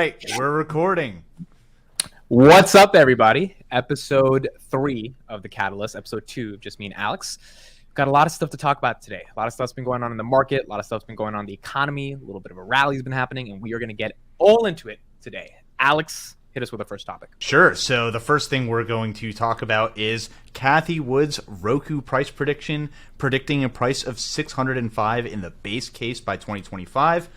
right, we're recording. What's up, everybody? Episode 3 of The Catalyst, episode 2 of just me and Alex. Got a lot of stuff to talk about today. A lot of stuff's been going on in the market. A lot of stuff's been going on in the economy. A little bit of a rally's been happening, and we are going to get all into it today. Alex, hit us with the first topic. Sure. So the first thing we're going to talk about is Cathie Wood's Roku price prediction, predicting a price of $605 in the base case by 2025.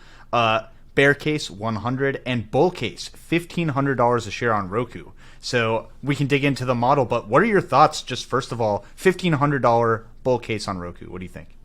Bear case $100 and bull case $1,500 a share on Roku. So we can dig into the model, but what are your thoughts? Just first of all, $1,500 bull case on Roku. What do you think?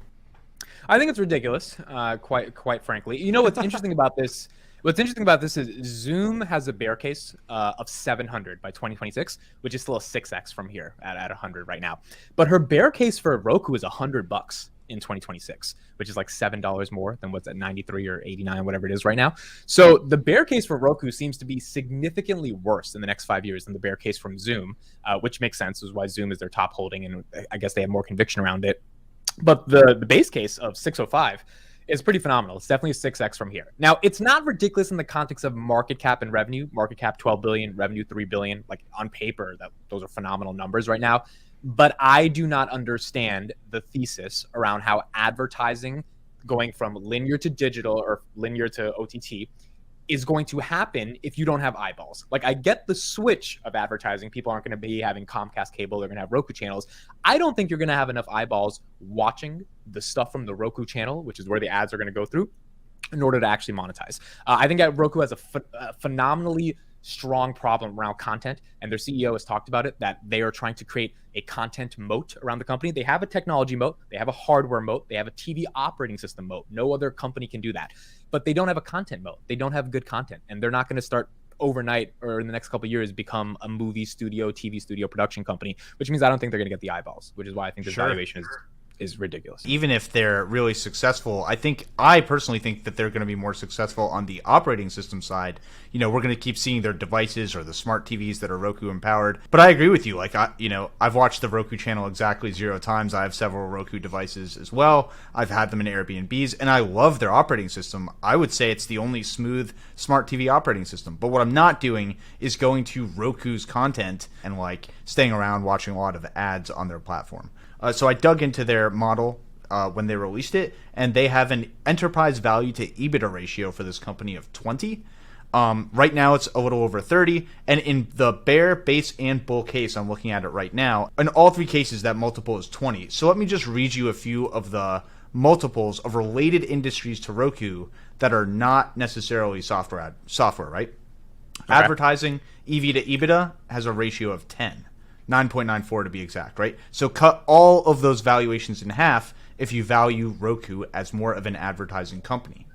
I think it's ridiculous. Quite frankly, you know what's interesting about this? What's interesting about this is Zoom has a bear case of 700 by 2026, which is still a 6x from here at 100 right now. But her bear case for Roku is $100 in 2026, which is like $7 more than what's at 93 or 89, whatever it is right now. So the bear case for Roku seems to be significantly worse in the next 5 years than the bear case from Zoom, which makes sense. Is why Zoom is their top holding, and I guess they have more conviction around it. But the base case of 605 is pretty phenomenal. It's definitely a 6x from here. Now, it's not ridiculous in the context of market cap and revenue. Market cap 12 billion, revenue 3 billion. Like on paper, those are phenomenal numbers right now. But I do not understand the thesis around how advertising going from linear to digital or linear to OTT is going to happen if you don't have eyeballs. Like, I get the switch of advertising. People aren't going to be having Comcast cable. They're going to have Roku channels. I don't think you're going to have enough eyeballs watching the stuff from the Roku channel, which is where the ads are going to go through, in order to actually monetize. I think that Roku has a phenomenally strong problem around content, and their CEO has talked about it, that they are trying to create a content moat around the company. They have a technology moat, they have a hardware moat, they have a TV operating system moat. No other company can do that, but they don't have a content moat. They don't have good content, and they're not going to start overnight or in the next couple of years become a movie studio, TV studio production company, which means I don't think they're going to get the eyeballs, which is why I think this valuation is ridiculous. Even if they're really successful, I personally think that they're going to be more successful on the operating system side. You know, we're going to keep seeing their devices or the smart TVs that are Roku empowered. But I agree with you. Like, I've watched the Roku channel exactly 0 times. I have several Roku devices as well. I've had them in Airbnbs, and I love their operating system. I would say it's the only smooth smart TV operating system. But what I'm not doing is going to Roku's content and like staying around watching a lot of ads on their platform. So I dug into their model when they released it, and they have an enterprise value to EBITDA ratio for this company of 20. Right now, it's a little over 30. And in the bear, base, and bull case, I'm looking at it right now, in all 3 cases, that multiple is 20. So let me just read you a few of the multiples of related industries to Roku that are not necessarily software, right? Okay. Advertising, EV to EBITDA, has a ratio of 10. 9.94 to be exact, right? So cut all of those valuations in half if you value Roku as more of an advertising company.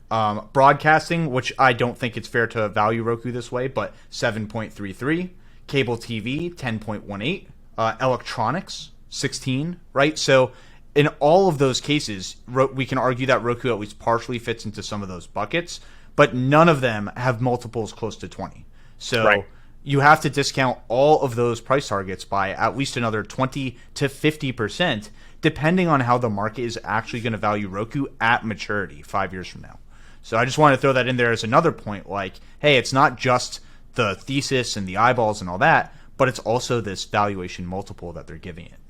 Broadcasting, which I don't think it's fair to value Roku this way, but 7.33. Cable TV, 10.18. Electronics, 16, right? So in all of those cases, we can argue that Roku at least partially fits into some of those buckets, but none of them have multiples close to 20. So right. You have to discount all of those price targets by at least another 20 to 50%, depending on how the market is actually going to value Roku at maturity 5 years from now. So I just want to throw that in there as another point, like, hey, it's not just the thesis and the eyeballs and all that, but it's also this valuation multiple that they're giving it.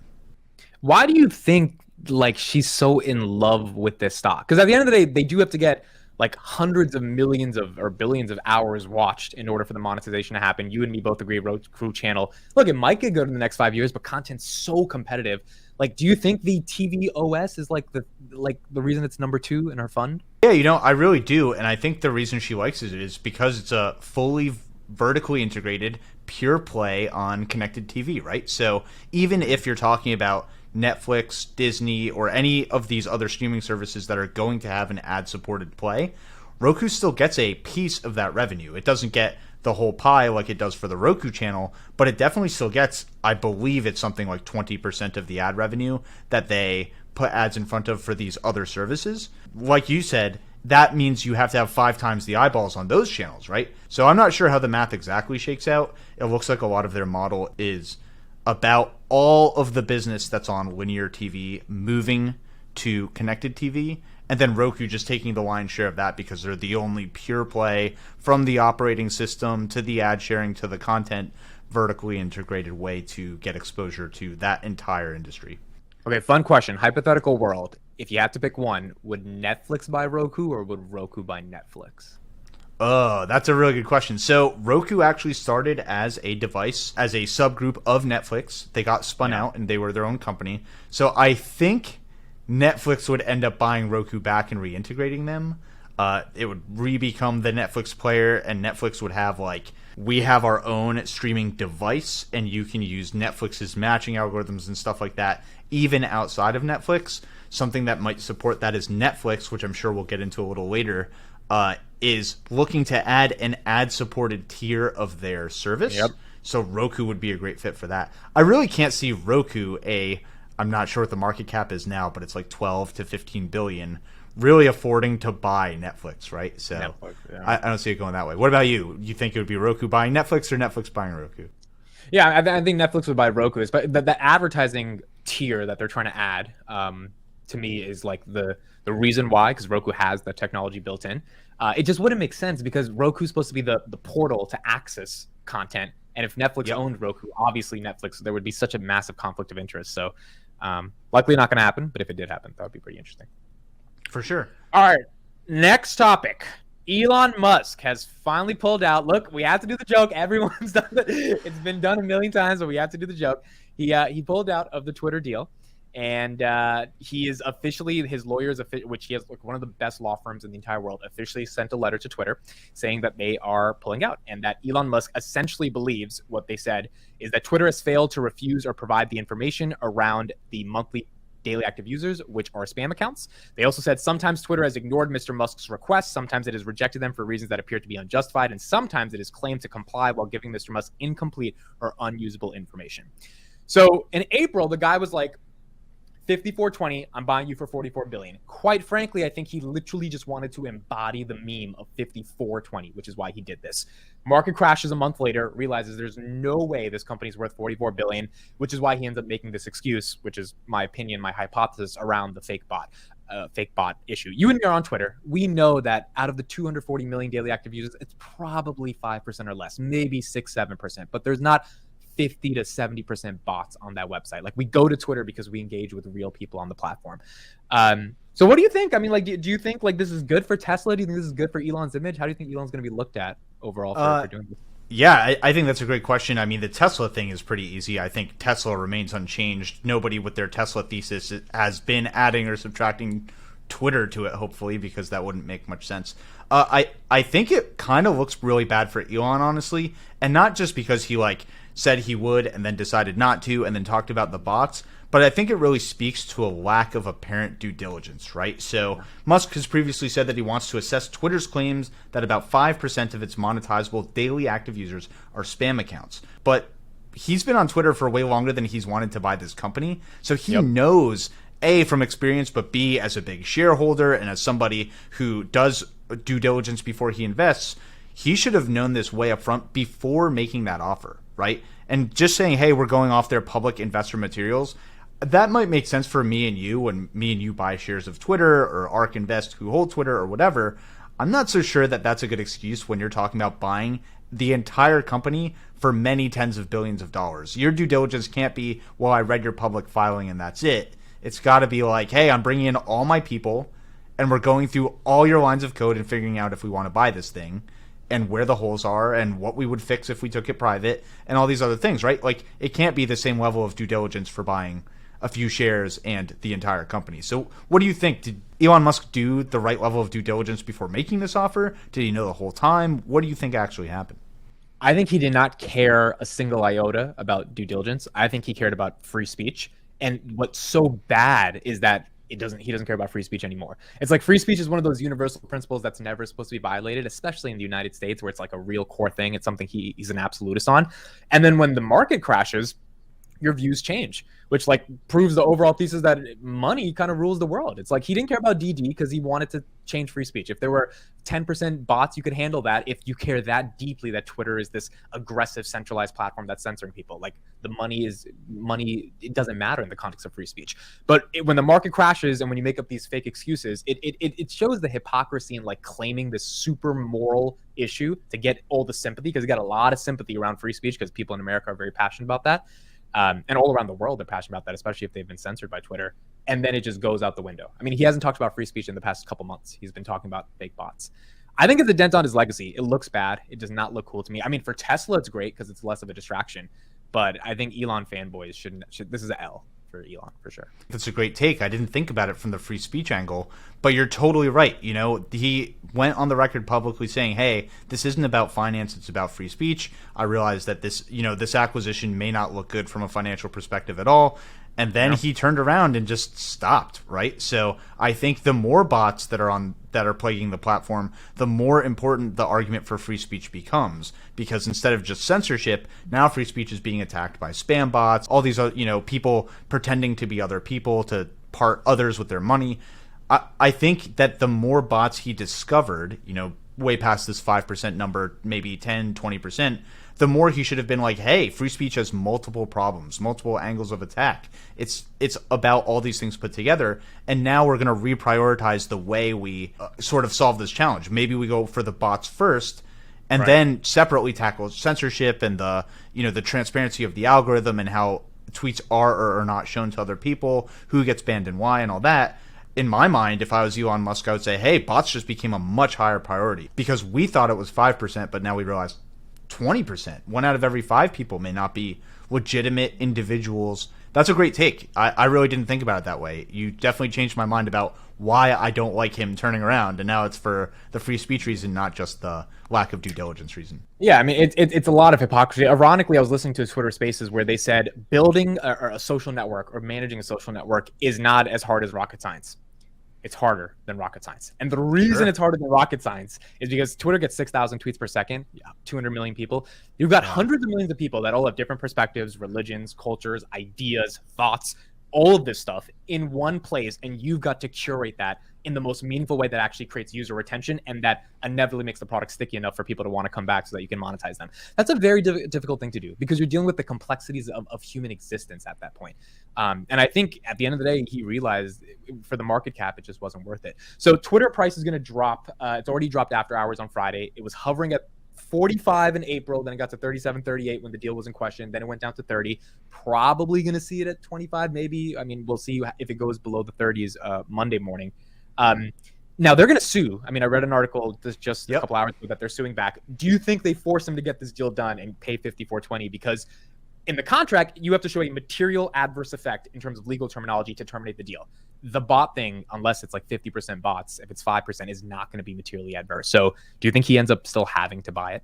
Why do you think like she's so in love with this stock? Because at the end of the day, they do have to get like hundreds of millions of or billions of hours watched in order for the monetization to happen. You and me both agree, Roku channel. Look, it might get good in the next 5 years, but content's so competitive. Like, do you think the TV OS is like the reason it's number 2 in her fund? Yeah, I really do. And I think the reason she likes it is because it's a fully vertically integrated pure play on connected TV, right? So even if you're talking about Netflix, Disney, or any of these other streaming services that are going to have an ad-supported play, Roku still gets a piece of that revenue. It doesn't get the whole pie like it does for the Roku channel, but it definitely still gets, I believe it's something like 20% of the ad revenue that they put ads in front of for these other services. Like you said, that means you have to have 5 times the eyeballs on those channels, right? So I'm not sure how the math exactly shakes out. It looks like a lot of their model is about all of the business that's on linear TV moving to connected TV and then Roku just taking the lion's share of that because they're the only pure play from the operating system to the ad sharing to the content vertically integrated way to get exposure to that entire industry. Okay, fun question. Hypothetical world. If you had to pick one, would Netflix buy Roku or would Roku buy Netflix? Oh, that's a really good question. So Roku actually started as a device, as a subgroup of Netflix. They got spun out and they were their own company. So I think Netflix would end up buying Roku back and reintegrating them. It would re-become the Netflix player, and Netflix would have we have our own streaming device, and you can use Netflix's matching algorithms and stuff like that, even outside of Netflix. Something that might support that is Netflix, which I'm sure we'll get into a little later, is looking to add an ad-supported tier of their service. Yep. So Roku would be a great fit for that. I really can't see Roku, I'm not sure what the market cap is now, but it's like 12 to 15 billion, really affording to buy Netflix, right? So Netflix, yeah. I don't see it going that way. What about you? You think it would be Roku buying Netflix or Netflix buying Roku? Yeah, I think Netflix would buy Roku. But the advertising tier that they're trying to add, to me, is like the reason why, because Roku has the technology built in. It just wouldn't make sense because Roku's supposed to be the portal to access content. And if Netflix owned Roku, obviously Netflix, there would be such a massive conflict of interest. So likely not going to happen. But if it did happen, that would be pretty interesting. For sure. All right, next topic. Elon Musk has finally pulled out. Look, we have to do the joke. Everyone's done it. It's been done a million times, but we have to do the joke. He pulled out of the Twitter deal, and he is officially, his lawyers, which he has one of the best law firms in the entire world, officially sent a letter to Twitter saying that they are pulling out, and that Elon Musk essentially believes what they said is that Twitter has failed to refuse or provide the information around the monthly daily active users, which are spam accounts. They also said sometimes Twitter has ignored Mr. Musk's requests, sometimes it has rejected them for reasons that appear to be unjustified, and sometimes it has claimed to comply while giving Mr. Musk incomplete or unusable information. So in April, the guy was like, 54.20, I'm buying you for 44 billion. Quite frankly, I think he literally just wanted to embody the meme of 54.20, which is why he did this. Market crashes a month later, realizes there's no way this company's worth 44 billion, which is why he ends up making this excuse, which is my opinion, my hypothesis around the fake bot issue. You and me are on Twitter. We know that out of the 240 million daily active users, it's probably 5% or less, maybe 6-7%, but there's not 50 to 70% bots on that website. Like, we go to Twitter because we engage with real people on the platform. So what do you think? I mean, like, do you think like this is good for Tesla? Do you think this is good for Elon's image? How do you think Elon's going to be looked at overall for doing this? Yeah, I think that's a great question. I mean, the Tesla thing is pretty easy. I think Tesla remains unchanged. Nobody with their Tesla thesis has been adding or subtracting Twitter to it, hopefully, because that wouldn't make much sense. I think it kind of looks really bad for Elon, honestly, and not just because he said he would and then decided not to and then talked about the bots, but I think it really speaks to a lack of apparent due diligence, right? So Musk has previously said that he wants to assess Twitter's claims that about 5% of its monetizable daily active users are spam accounts. But he's been on Twitter for way longer than he's wanted to buy this company. So he knows, A, from experience, but B, as a big shareholder and as somebody who does due diligence before he invests, he should have known this way up front before making that offer, right? And just saying, hey, we're going off their public investor materials, that might make sense for me and you when me and you buy shares of Twitter or ARK Invest who hold Twitter or whatever. I'm not so sure that that's a good excuse when you're talking about buying the entire company for many tens of billions of dollars. Your due diligence can't be, well, I read your public filing and that's it. It's got to be like, hey, I'm bringing in all my people and we're going through all your lines of code and figuring out if we want to buy this thing and where the holes are and what we would fix if we took it private and all these other things, right? Like, it can't be the same level of due diligence for buying a few shares and the entire company. So what do you think? Did Elon Musk do the right level of due diligence before making this offer? Did he know the whole time? What do you think actually happened? I think he did not care a single iota about due diligence. I think he cared about free speech. And what's so bad is that he doesn't care about free speech anymore. It's like free speech is one of those universal principles that's never supposed to be violated, especially in the United States where it's like a real core thing. It's something he's an absolutist on. And then when the market crashes, your views change, which like proves the overall thesis that money kind of rules the world. It's like he didn't care about DD because he wanted to change free speech. If there were 10% bots, you could handle that if you care that deeply that Twitter is this aggressive centralized platform that's censoring people. Like the money, it doesn't matter in the context of free speech. But when the market crashes and when you make up these fake excuses, it shows the hypocrisy in like claiming this super moral issue to get all the sympathy, because he got a lot of sympathy around free speech because people in America are very passionate about that. And all around the world, they're passionate about that, especially if they've been censored by Twitter. And then it just goes out the window. I mean, he hasn't talked about free speech in the past couple months. He's been talking about fake bots. I think it's a dent on his legacy. It looks bad. It does not look cool to me. I mean, for Tesla, it's great because it's less of a distraction. But I think Elon fanboys should this is an L for Elon, for sure. That's a great take. I didn't think about it from the free speech angle, but you're totally right. You know, he went on the record publicly saying, hey, this isn't about finance, it's about free speech. I realize that this acquisition may not look good from a financial perspective at all. And then he turned around and just stopped, right? So I think the more bots that are plaguing the platform, the more important the argument for free speech becomes. Because instead of just censorship, now free speech is being attacked by spam bots, all these people pretending to be other people to part others with their money. I think that the more bots he discovered, way past this 5% number, maybe 10, 20%, the more he should have been like, hey, free speech has multiple problems, multiple angles of attack. It's about all these things put together. And now we're going to reprioritize the way we sort of solve this challenge. Maybe we go for the bots first and then separately tackle censorship and the transparency of the algorithm and how tweets are or are not shown to other people, who gets banned and why and all that. In my mind, if I was Elon Musk, I would say, hey, bots just became a much higher priority because we thought it was 5%, but now we realize 20%. 1 out of every 5 people may not be legitimate individuals. That's a great take. I really didn't think about it that way. You definitely changed my mind about why I don't like him turning around, and now it's for the free speech reason, not just the lack of due diligence reason. Yeah, I mean, it's a lot of hypocrisy. Ironically, I was listening to Twitter Spaces where they said building a social network or managing a social network is not as hard as rocket science. It's harder than rocket science. And the reason it's harder than rocket science is because Twitter gets 6,000 tweets per second, 200 million people. You've got hundreds of millions of people that all have different perspectives, religions, cultures, ideas, thoughts, all of this stuff in one place. And you've got to curate that in the most meaningful way that actually creates user retention and that inevitably makes the product sticky enough for people to want to come back so that you can monetize them. That's a very difficult thing to do because you're dealing with the complexities of human existence at that point. And I think at the end of the day, he realized for the market cap, it just wasn't worth it. So Twitter price is going to drop. It's already dropped after hours on Friday. It was hovering at 45 in April, then it got to 37.38 when the deal was in question. Then it went down to 30. Probably going to see it at 25, maybe. I mean, we'll see if it goes below the 30s Monday morning. Now they're going to sue. I mean, I read an article just a couple hours ago that they're suing back. Do you think they force them to get this deal done and pay $54.20? Because in the contract, you have to show a material adverse effect in terms of legal terminology to terminate the deal. The bot thing, unless it's like 50% bots, if it's 5%, is not going to be materially adverse. So do you think he ends up still having to buy it?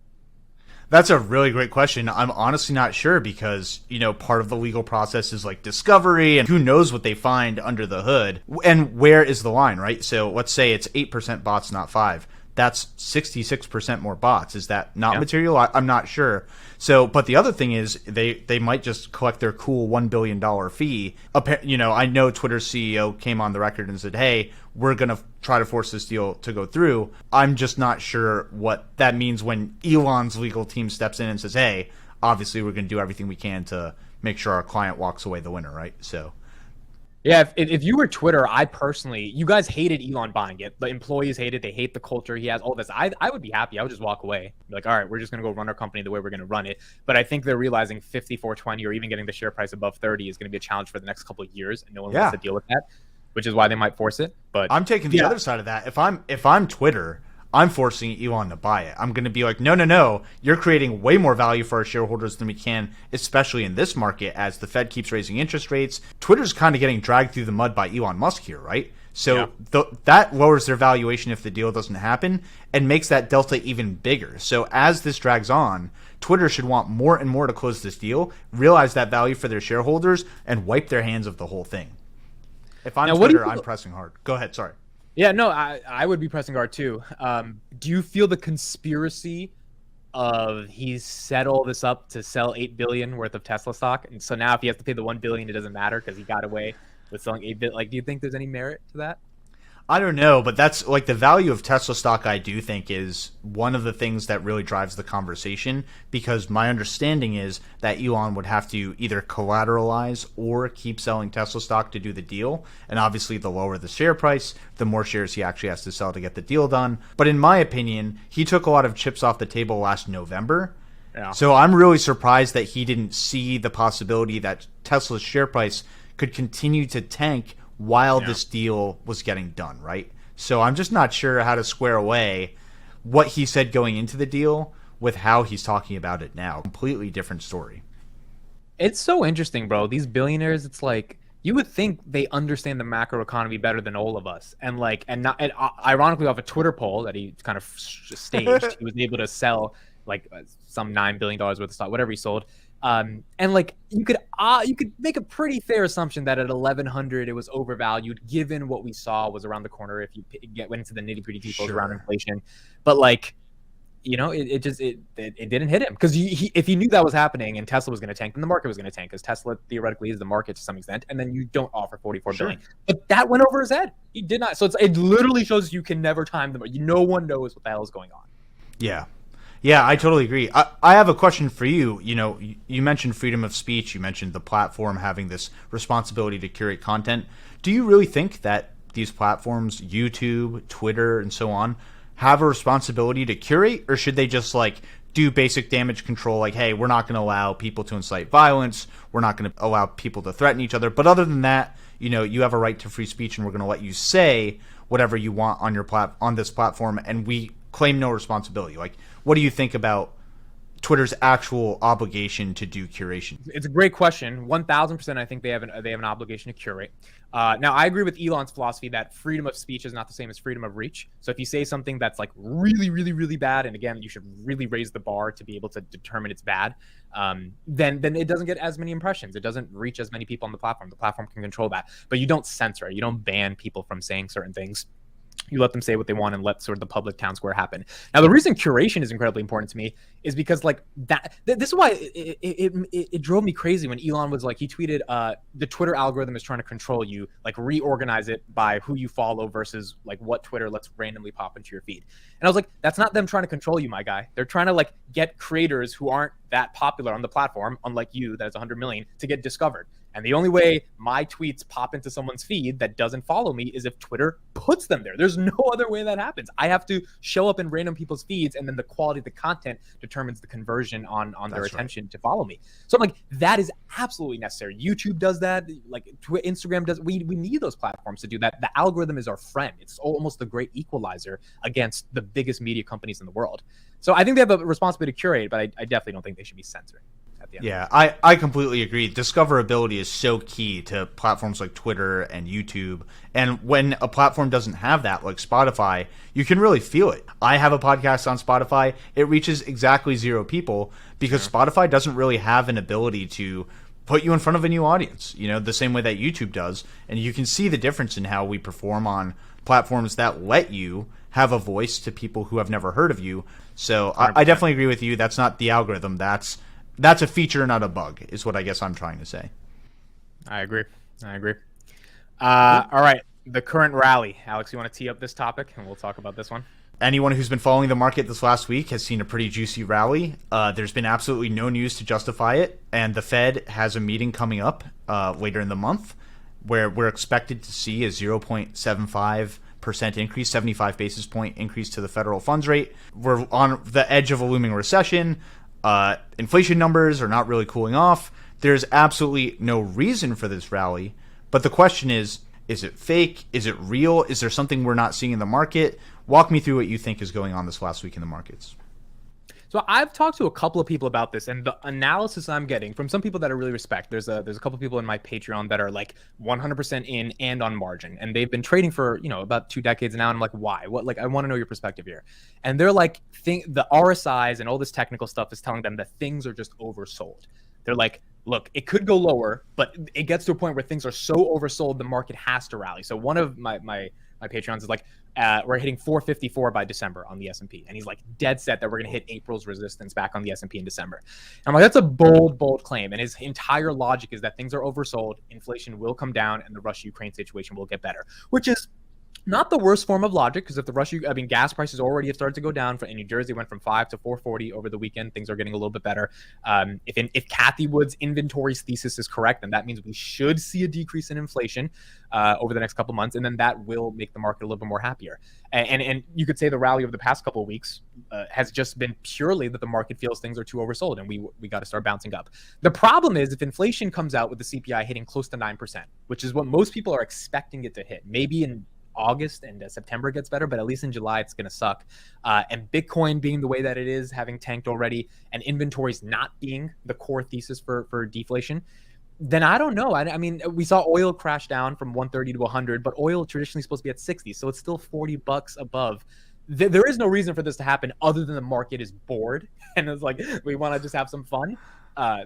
That's a really great question. I'm honestly not sure because, part of the legal process is like discovery and who knows what they find under the hood and where is the line, right? So let's say it's 8% bots, not 5. That's 66% more bots. Is that not material? I'm not sure. So, but the other thing is they might just collect their cool $1 billion fee. I know Twitter's CEO came on the record and said, hey, we're going to try to force this deal to go through. I'm just not sure what that means when Elon's legal team steps in and says, hey, obviously we're going to do everything we can to make sure our client walks away the winner, right? So. Yeah, if you were Twitter, you guys hated Elon buying it. The employees hate it. They hate the culture he has, all this. I would be happy. I would just walk away. Be like, all right, we're just going to go run our company the way we're going to run it. But I think they're realizing 54.20 or even getting the share price above 30 is going to be a challenge for the next couple of years. And no one wants to deal with that, which is why they might force it. But I'm taking the other side of that. If I'm Twitter, I'm forcing Elon to buy it. I'm going to be like, no. You're creating way more value for our shareholders than we can, especially in this market as the Fed keeps raising interest rates. Twitter's kind of getting dragged through the mud by Elon Musk here, right? So that lowers their valuation if the deal doesn't happen and makes that delta even bigger. So as this drags on, Twitter should want more and more to close this deal, realize that value for their shareholders, and wipe their hands of the whole thing. If I'm Twitter, I'm pressing hard. Go ahead, sorry. Yeah, no, I would be pressing hard too. Do you feel the conspiracy of he's set all this up to sell 8 billion worth of Tesla stock, and so now if he has to pay the 1 billion, it doesn't matter because he got away with selling 8 billion. Like, do you think there's any merit to that? I don't know, but that's like the value of Tesla stock. I do think is one of the things that really drives the conversation, because my understanding is that Elon would have to either collateralize or keep selling Tesla stock to do the deal. And obviously, the lower the share price, the more shares he actually has to sell to get the deal done. But in my opinion, he took a lot of chips off the table last November. Yeah. So I'm really surprised that he didn't see the possibility that Tesla's share price could continue to tank while this deal was getting done, right? So I'm just not sure how to square away what he said going into the deal with how he's talking about it now. Completely different story. It's so interesting, bro. These billionaires, it's like you would think they understand the macro economy better than all of us. And like, and ironically, off a Twitter poll that he kind of staged, he was able to sell like some $9 billion worth of stock, whatever he sold. And like you could make a pretty fair assumption that at 1100 it was overvalued given what we saw was around the corner if you went into the nitty gritty details around inflation. But like, you know, it didn't hit him because if he knew that was happening and Tesla was going to tank, then the market was going to tank because Tesla theoretically is the market to some extent. And then you don't offer 44 billion. But that went over his head. He did not. So it literally shows you can never time them. No one knows what the hell is going on. Yeah. Yeah, I totally agree. I have a question for you. You know, you mentioned freedom of speech. You mentioned the platform having this responsibility to curate content. Do you really think that these platforms, YouTube, Twitter, and so on, have a responsibility to curate, or should they just like do basic damage control? Like, hey, we're not going to allow people to incite violence. We're not going to allow people to threaten each other. But other than that, you know, you have a right to free speech, and we're going to let you say whatever you want on your on this platform, and we claim no responsibility. Like, what do you think about Twitter's actual obligation to do curation? It's a great question. 1000%, I think they have an obligation to curate. Now, I agree with Elon's philosophy that freedom of speech is not the same as freedom of reach. So if you say something that's like really, really, really bad, and again, you should really raise the bar to be able to determine it's bad, then it doesn't get as many impressions. It doesn't reach as many people on the platform. The platform can control that. But you don't censor it. You don't ban people from saying certain things. You let them say what they want and let sort of the public town square happen. Now, the reason curation is incredibly important to me is because like this is why it drove me crazy when Elon was like, he tweeted, the Twitter algorithm is trying to control you, like reorganize it by who you follow versus like what Twitter lets randomly pop into your feed. And I was like, that's not them trying to control you, my guy. They're trying to like get creators who aren't that popular on the platform, unlike you, that's 100 million, to get discovered. And the only way my tweets pop into someone's feed that doesn't follow me is if Twitter puts them there. There's no other way that happens. I have to show up in random people's feeds, and then the quality of the content determines the conversion on their attention to follow me. So I'm like, that is absolutely necessary. YouTube does that. Like Instagram does. We need those platforms to do that. The algorithm is our friend. It's almost the great equalizer against the biggest media companies in the world. So I think they have a responsibility to curate, but I definitely don't think they should be censoring. Yeah, I completely agree. Discoverability is so key to platforms like Twitter and YouTube. And when a platform doesn't have that, like Spotify, you can really feel it. I have a podcast on Spotify. It reaches exactly 0 people because Spotify doesn't really have an ability to put you in front of a new audience, you know, the same way that YouTube does. And you can see the difference in how we perform on platforms that let you have a voice to people who have never heard of you. So I definitely agree with you. That's not the algorithm. That's a feature, not a bug, is what I guess I'm trying to say. I agree. All right. The current rally. Alex, you want to tee up this topic and we'll talk about this one? Anyone who's been following the market this last week has seen a pretty juicy rally. There's been absolutely no news to justify it. And the Fed has a meeting coming up later in the month where we're expected to see a 0.75% increase, 75 basis point increase to the federal funds rate. We're on the edge of a looming recession. Inflation numbers are not really cooling off. There's absolutely no reason for this rally. But the question is it fake? Is it real? Is there something we're not seeing in the market? Walk me through what you think is going on this last week in the markets. So I've talked to a couple of people about this, and the analysis I'm getting from some people that I really respect. There's a couple of people in my Patreon that are like 100% in and on margin, and they've been trading for about 2 decades now. And I'm like, why? What? Like, I want to know your perspective here. And they're like, the RSIs and all this technical stuff is telling them that things are just oversold. They're like, look, it could go lower, but it gets to a point where things are so oversold, the market has to rally. So one of my my Patreons, is like, we're hitting 454 by December on the S&P. And he's like dead set that we're going to hit April's resistance back on the S&P in December. And I'm like, that's a bold claim. And his entire logic is that things are oversold, inflation will come down, and the Russia-Ukraine situation will get better, which is not the worst form of logic, because if gas prices already have started to go down. In New Jersey, went from 5 to 440 over the weekend. Things are getting a little bit better. If Kathy Wood's inventories thesis is correct, then that means we should see a decrease in inflation over the next couple of months, and then that will make the market a little bit more happier. And you could say the rally over the past couple of weeks has just been purely that the market feels things are too oversold, and we got to start bouncing up. The problem is if inflation comes out with the CPI hitting close to 9%, which is what most people are expecting it to hit, maybe in August and September gets better, but at least in July it's going to suck. And Bitcoin being the way that it is, having tanked already, and inventories not being the core thesis for deflation, then I don't know. I mean, we saw oil crash down from 130 to 100, but oil traditionally supposed to be at 60, so it's still $40 above. There is no reason for this to happen other than the market is bored and it's like, we want to just have some fun.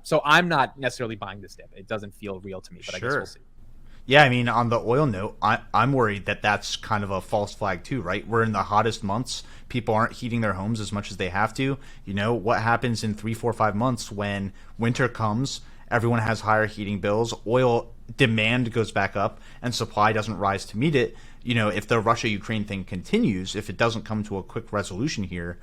So I'm not necessarily buying this dip. It doesn't feel real to me, but I guess we'll see. Yeah, I mean, on the oil note, I'm worried that that's kind of a false flag too, right? We're in the hottest months. People aren't heating their homes as much as they have to. You know, what happens in 3, 4, 5 months when winter comes, everyone has higher heating bills, oil demand goes back up, and supply doesn't rise to meet it. You know, if the Russia-Ukraine thing continues, if it doesn't come to a quick resolution here,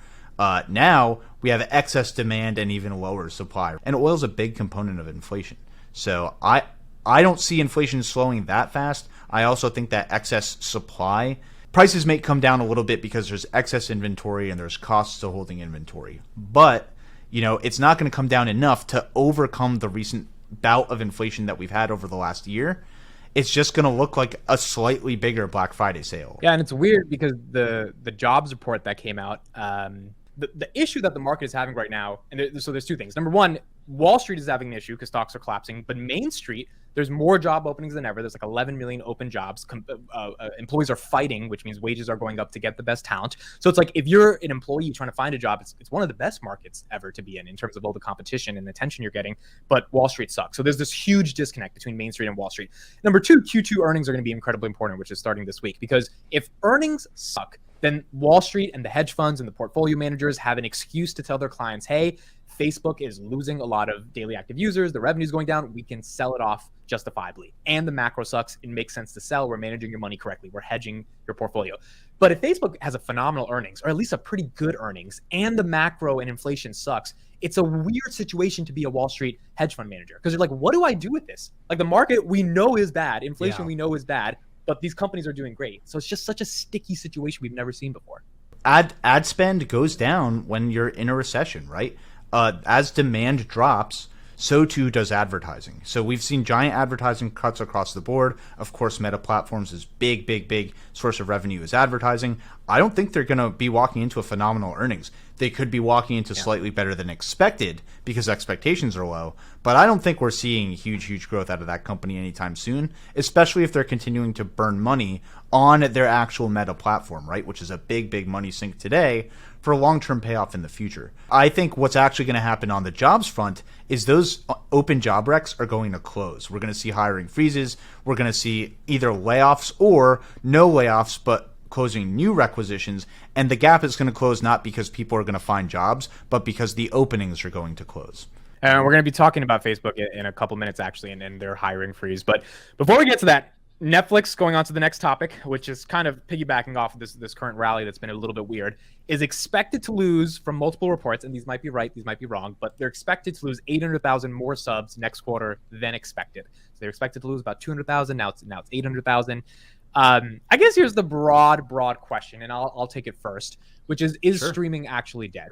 now we have excess demand and even lower supply. And oil is a big component of inflation. So I don't see inflation slowing that fast. I also think that excess supply, prices may come down a little bit because there's excess inventory and there's costs to holding inventory. But, you know, it's not going to come down enough to overcome the recent bout of inflation that we've had over the last year. It's just going to look like a slightly bigger Black Friday sale. Yeah, and it's weird because the jobs report that came out, the issue that the market is having right now, and so there's two things. Number one, Wall Street is having an issue because stocks are collapsing, but Main Street, there's more job openings than ever. There's like 11 million open jobs. Employees are fighting, which means wages are going up to get the best talent. So it's like if you're an employee trying to find a job, it's one of the best markets ever to be in terms of all the competition and attention you're getting. But Wall Street sucks. So there's this huge disconnect between Main Street and Wall Street. Number two, Q2 earnings are going to be incredibly important, which is starting this week, because if earnings suck, then Wall Street and the hedge funds and the portfolio managers have an excuse to tell their clients, hey, Facebook is losing a lot of daily active users. The revenue's going down. We can sell it off justifiably. And the macro sucks. It makes sense to sell. We're managing your money correctly. We're hedging your portfolio. But if Facebook has a phenomenal earnings, or at least a pretty good earnings, and the macro and inflation sucks, it's a weird situation to be a Wall Street hedge fund manager. Because you're like, what do I do with this? Like, the market we know is bad. Inflation we know is bad. But these companies are doing great. So it's just such a sticky situation we've never seen before. Ad spend goes down when you're in a recession, right? As demand drops, so too does advertising. So we've seen giant advertising cuts across the board. Of course, Meta Platforms' big source of revenue is advertising. I don't think they're going to be walking into a phenomenal earnings. They could be walking into slightly better than expected because expectations are low. But I don't think we're seeing huge growth out of that company anytime soon, especially if they're continuing to burn money on their actual Meta platform, right? Which is a big money sink today for a long-term payoff in the future. I think what's actually going to happen on the jobs front is those open job recs are going to close. We're going to see hiring freezes. We're going to see either layoffs or no layoffs, but closing new requisitions, and the gap is going to close not because people are going to find jobs, but because the openings are going to close. And we're going to be talking about Facebook in a couple minutes, actually, and their hiring freeze. But before we get to that, Netflix, going on to the next topic, which is kind of piggybacking off of this current rally that's been a little bit weird, is expected to lose, from multiple reports, and these might be right, these might be wrong, but they're expected to lose 800,000 more subs next quarter than expected. So they're expected to lose about 200,000. Now it's 800,000. I guess here's the broad question, and I'll take it first, which is sure. Streaming actually dead?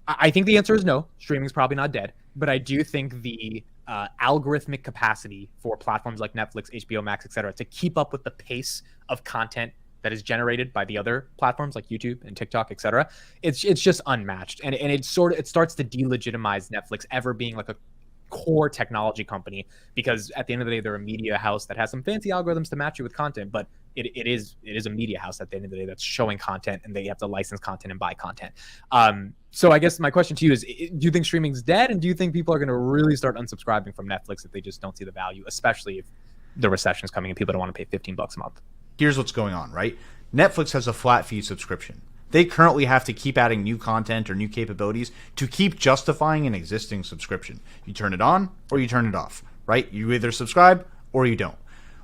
I think the answer is no. Streaming's probably not dead, but I do think the algorithmic capacity for platforms like Netflix, HBO Max, etc., to keep up with the pace of content that is generated by the other platforms like YouTube and TikTok, etc., it's just unmatched, and it starts to delegitimize Netflix ever being like a core technology company, because at the end of the day, they're a media house that has some fancy algorithms to match you with content, but it is a media house at the end of the day that's showing content, and they have to license content and buy content. So I guess my question to you is, do you think streaming's dead, and do you think people are going to really start unsubscribing from Netflix if they just don't see the value, especially if the recession is coming and people don't want to pay $15 a month? here's what's going on, right? Netflix has a flat fee subscription. They currently have to keep adding new content or new capabilities to keep justifying an existing subscription. You turn it on or you turn it off, right? You either subscribe or you don't.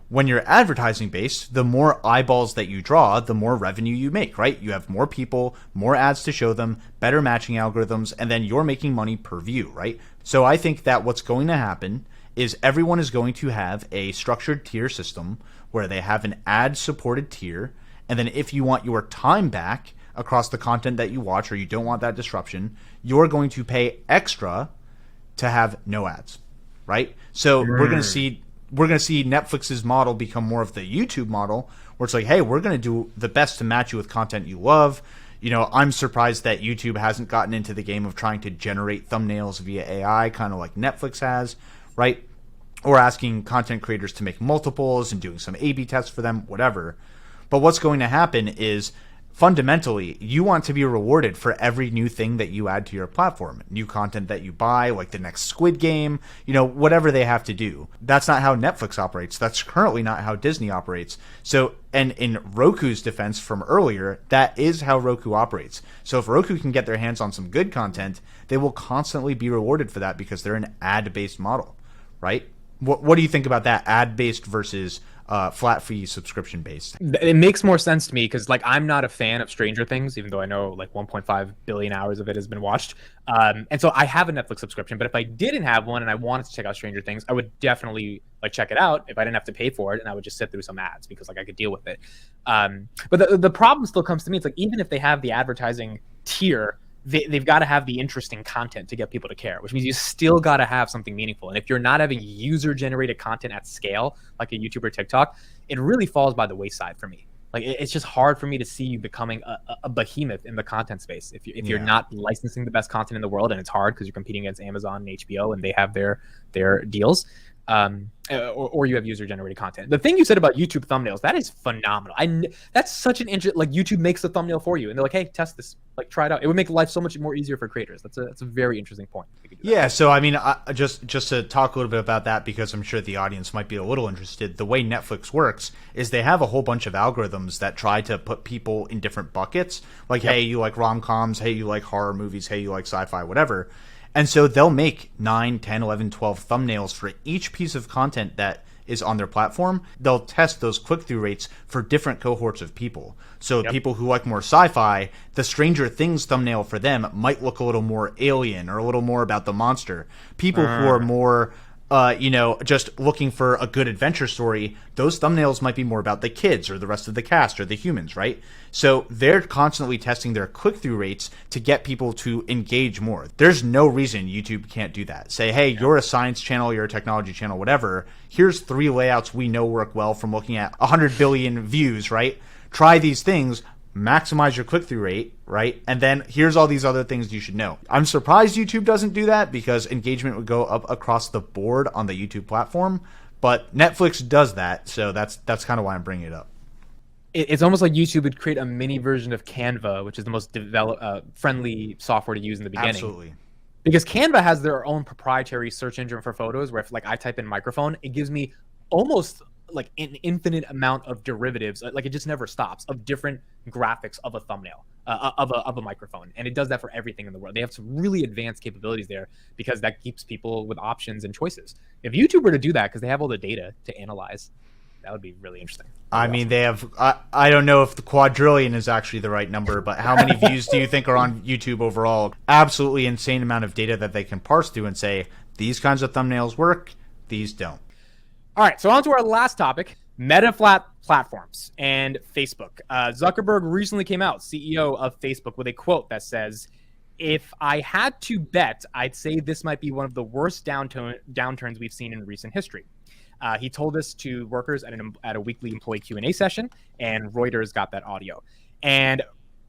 When you're advertising based, the more eyeballs that you draw, the more revenue you make, right? You have more people, more ads to show them, better matching algorithms, and then you're making money per view, right? So I think that what's going to happen is everyone is going to have a structured tier system where they have an ad supported tier. And then if you want your time back across the content that you watch, or you don't want that disruption, you're going to pay extra to have no ads, right? So we're going to see Netflix's model become more of the YouTube model, where it's like, hey, we're going to do the best to match you with content you love. I'm surprised that YouTube hasn't gotten into the game of trying to generate thumbnails via AI, kind of like Netflix has, right? Or asking content creators to make multiples and doing some A/B tests for them, whatever. But what's going to happen is, fundamentally, you want to be rewarded for every new thing that you add to your platform, new content that you buy, like the next Squid Game, whatever they have to do. That's not how Netflix operates. That's currently not how Disney operates. So, and in Roku's defense from earlier, that is how Roku operates. So if Roku can get their hands on some good content, they will constantly be rewarded for that because they're an ad-based model, right? What do you think about that, ad-based versus flat fee subscription based? It makes more sense to me because I'm not a fan of Stranger Things, even though I know 1.5 billion hours of it has been watched. And so I have a Netflix subscription, but if I didn't have one and I wanted to check out Stranger Things, I would definitely check it out if I didn't have to pay for it, and I would just sit through some ads because I could deal with it. But the problem still comes to me. It's even if they have the advertising tier, they've got to have the interesting content to get people to care, which means you still got to have something meaningful. And if you're not having user-generated content at scale, like a YouTube or TikTok, it really falls by the wayside for me. It's just hard for me to see you becoming a behemoth in the content space if you're not licensing the best content in the world, and it's hard because you're competing against Amazon and HBO, and they have their deals. Or you have user-generated content. The thing you said about YouTube thumbnails, that is phenomenal. That's such an interest. YouTube makes the thumbnail for you, and they're like, "Hey, test this. Try it out." It would make life so much more easier for creators. That's a very interesting point. Yeah. So I mean, just to talk a little bit about that, because I'm sure the audience might be a little interested. The way Netflix works is they have a whole bunch of algorithms that try to put people in different buckets. Hey, you like rom-coms. Hey, you like horror movies. Hey, you like sci-fi. Whatever. And so they'll make 9, 10, 11, 12 thumbnails for each piece of content that is on their platform. They'll test those click-through rates for different cohorts of people. So people who like more sci-fi, the Stranger Things thumbnail for them might look a little more alien or a little more about the monster. People who are more just looking for a good adventure story, those thumbnails might be more about the kids or the rest of the cast or the humans, right? So they're constantly testing their click-through rates to get people to engage more. There's no reason YouTube can't do that. Say, hey, you're a science channel, you're a technology channel, whatever. Here's 3 layouts we know work well from looking at 100 billion views, right? Try these things, maximize your click-through rate, right? And then here's all these other things you should know. I'm surprised YouTube doesn't do that because engagement would go up across the board on the YouTube platform, but Netflix does that, so that's kind of why I'm bringing it up. It's almost like YouTube would create a mini version of Canva, which is the most friendly software to use in the beginning. Absolutely. Because Canva has their own proprietary search engine for photos, where if I type in microphone, it gives me almost an infinite amount of derivatives. It just never stops of different graphics of a thumbnail, of a microphone. And it does that for everything in the world. They have some really advanced capabilities there because that keeps people with options and choices. If YouTube were to do that, because they have all the data to analyze, that would be really interesting. I mean, they have, I don't know if the quadrillion is actually the right number, but how many views do you think are on YouTube overall? Absolutely insane amount of data that they can parse through and say, these kinds of thumbnails work, these don't. All right, so on to our last topic, Meta platforms and Facebook. Zuckerberg recently came out, CEO of Facebook, with a quote that says, "If I had to bet, I'd say this might be one of the worst downturns we've seen in recent history." He told this to workers at a weekly employee Q&A session, and Reuters got that audio. And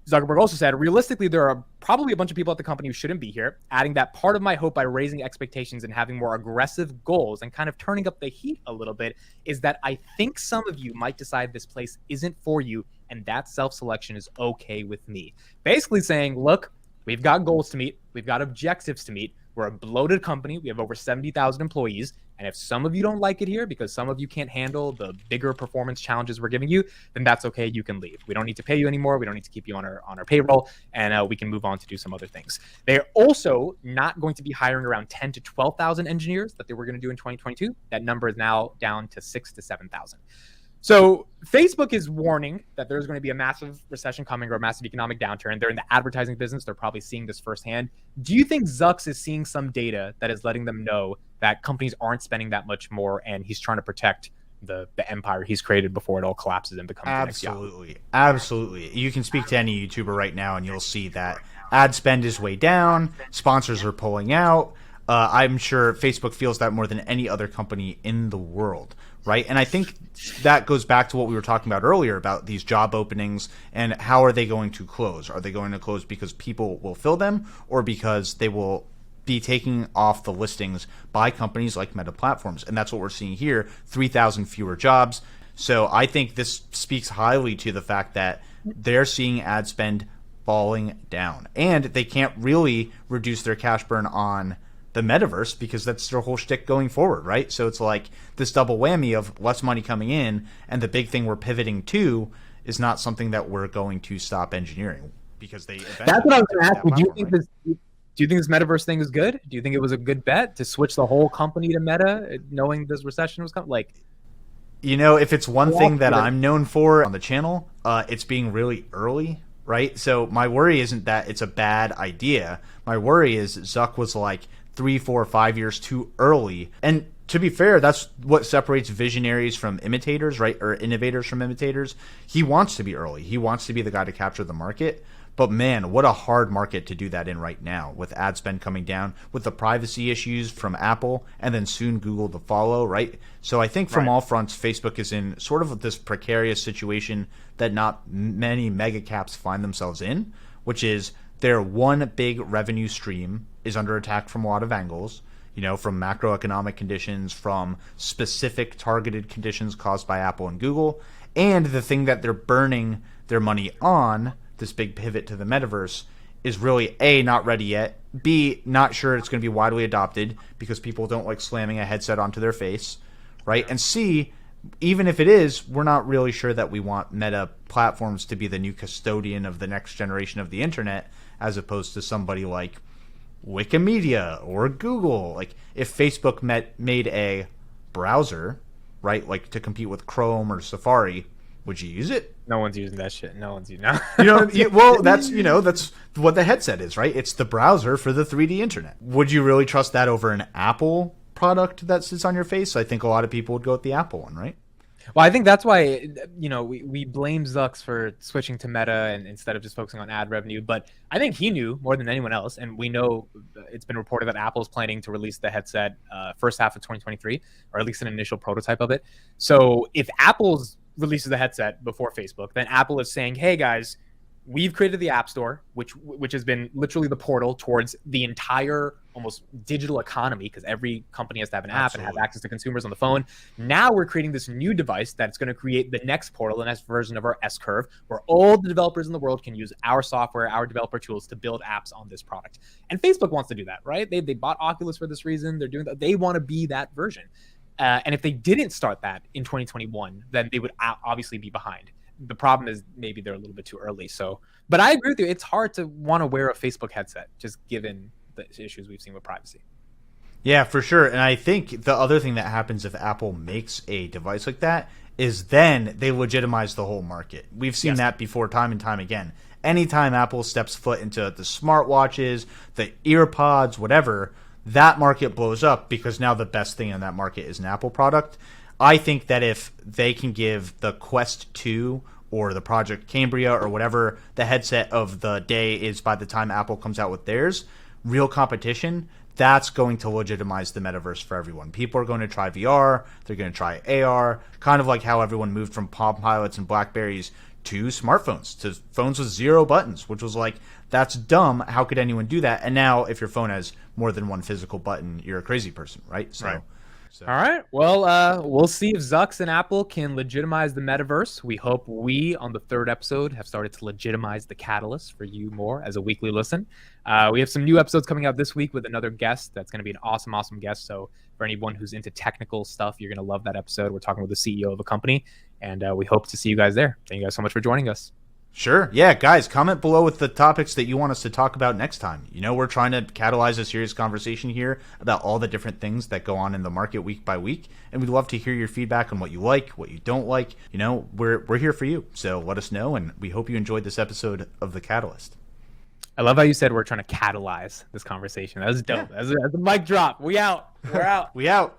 Zuckerberg also said, "Realistically, there are probably a bunch of people at the company who shouldn't be here," adding that part of my hope by raising expectations and having more aggressive goals and kind of turning up the heat a little bit is that I think some of you might decide this place isn't for you, and that self-selection is okay with me. Basically saying, look, we've got goals to meet. We've got objectives to meet. We're a bloated company. We have over 70,000 employees. And if some of you don't like it here because some of you can't handle the bigger performance challenges we're giving you, then that's okay. You can leave. We don't need to pay you anymore. We don't need to keep you on our payroll, and we can move on to do some other things. They're also not going to be hiring around 10 to 12,000 engineers that they were going to do in 2022. That number is now down to 6 to 7,000. So Facebook is warning that there's going to be a massive recession coming or a massive economic downturn. They're in the advertising business. They're probably seeing this firsthand. Do you think Zucks is seeing some data that is letting them know that companies aren't spending that much more and he's trying to protect the empire he's created before it all collapses and becomes Absolutely. Absolutely. You can speak to any YouTuber right now and you'll see that ad spend is way down. Sponsors are pulling out. I'm sure Facebook feels that more than any other company in the world, right? And I think that goes back to what we were talking about earlier about these job openings and how are they going to close? Are they going to close because people will fill them or because they will be taking off the listings by companies like Meta Platforms? And that's what we're seeing here, 3,000 fewer jobs. So I think this speaks highly to the fact that they're seeing ad spend falling down. And they can't really reduce their cash burn on the metaverse because that's their whole shtick going forward, right? So it's like this double whammy of less money coming in, and the big thing we're pivoting to is not something that we're going to stop engineering because they. That's what I was going to ask you. Do you think this metaverse thing is good? Do you think it was a good bet to switch the whole company to Meta, knowing this recession was coming? Like, you know, if it's one thing that I'm known for on the channel, it's being really early, right? So my worry isn't that it's a bad idea. My worry is Zuck was like 3, 4, 5 years too early. And to be fair, that's what separates visionaries from imitators, right? Or innovators from imitators. He wants to be early. He wants to be the guy to capture the market. But man, what a hard market to do that in right now with ad spend coming down, with the privacy issues from Apple, and then soon Google to follow, right? So I think from all fronts, Facebook is in sort of this precarious situation that not many mega caps find themselves in, which is their one big revenue stream is under attack from a lot of angles, you know, from macroeconomic conditions, from specific targeted conditions caused by Apple and Google, and the thing that they're burning their money on, this big pivot to the metaverse, is really A, not ready yet, B, not sure it's going to be widely adopted because people don't like slamming a headset onto their face, right? And C, even if it is, we're not really sure that we want Meta Platforms to be the new custodian of the next generation of the internet as opposed to somebody like Wikimedia or Google. Like if Facebook made a browser, right, like to compete with Chrome or Safari, would you use it? No one's using that shit. No one's using that. Well, that's what the headset is, right? It's the browser for the 3D internet. Would you really trust that over an Apple product that sits on your face? I think a lot of people would go with the Apple one, right? Well, I think that's why, we blame Zucks for switching to Meta and instead of just focusing on ad revenue. But I think he knew more than anyone else. And we know it's been reported that Apple's planning to release the headset first half of 2023, or at least an initial prototype of it. So if Apple's releases the headset before Facebook, then Apple is saying, hey guys, we've created the App Store, which has been literally the portal towards the entire almost digital economy, because every company has to have an app and have access to consumers on the phone. Now we're creating this new device that's going to create the next portal, the next version of our S-curve, where all the developers in the world can use our software, our developer tools to build apps on this product. And Facebook wants to do that, right? They bought Oculus for this reason. They're doing that. They want to be that version. And if they didn't start that in 2021, then they would obviously be behind. The problem is maybe they're a little bit too early. So, but I agree with you. It's hard to want to wear a Facebook headset, just given the issues we've seen with privacy. Yeah, for sure. And I think the other thing that happens if Apple makes a device like that is then they legitimize the whole market. We've seen that before time and time again. Anytime Apple steps foot into the smartwatches, the earpods, whatever, that market blows up because now the best thing in that market is an Apple product. I think that if they can give the Quest 2 or the Project Cambria or whatever the headset of the day is by the time Apple comes out with theirs, real competition, that's going to legitimize the metaverse for everyone. People are going to try VR, they're going to try AR, kind of like how everyone moved from Palm Pilots and Blackberries to smartphones, to phones with 0 buttons, which was like, that's dumb. How could anyone do that? And now if your phone has more than one physical button, you're a crazy person, right? So So. All right. Well, we'll see if Zucks and Apple can legitimize the metaverse. We hope we, on the third episode, have started to legitimize the catalyst for you more as a weekly listen. We have some new episodes coming out this week with another guest. That's going to be an awesome, awesome guest. So for anyone who's into technical stuff, you're going to love that episode. We're talking with the CEO of a company, and we hope to see you guys there. Thank you guys so much for joining us. Sure. Yeah, guys, comment below with the topics that you want us to talk about next time. We're trying to catalyze a serious conversation here about all the different things that go on in the market week by week, and we'd love to hear your feedback on what you like, what you don't like. We're here for you, so let us know, and we hope you enjoyed this episode of The Catalyst. I love how you said we're trying to catalyze this conversation. That was dope. Yeah. That's a mic drop. We out. We're out. We out.